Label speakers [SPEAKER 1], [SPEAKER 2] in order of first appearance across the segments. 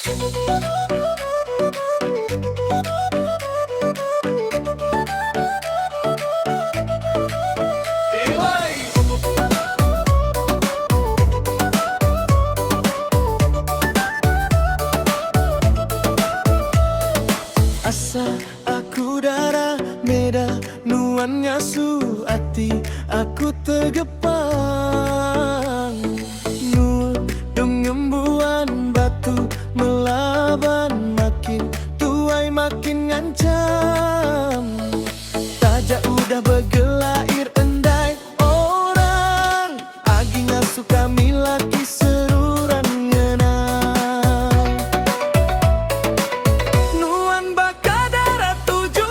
[SPEAKER 1] Asa aku darah meda nuannya suati aku tergepang nur dengembuan batu melaban makin tuai makin ngancam tajak udah bergelair endai orang agi ngasuh kami laki seruran ngenang nuan bakal darat 17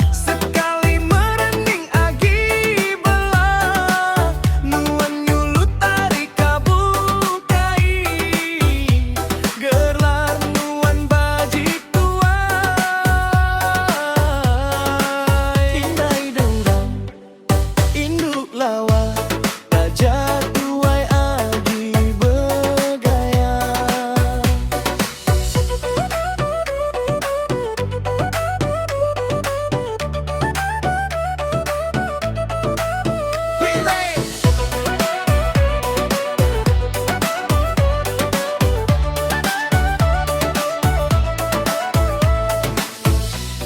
[SPEAKER 1] sekali merending agi belah nuan nyulut tarik kabukai gelar nuan baji tuai indai dendang induk lawa tajak tuai agi bergaya.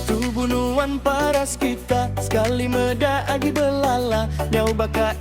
[SPEAKER 1] Tubuh nuan paras kita sekali meda agi belala nyau baka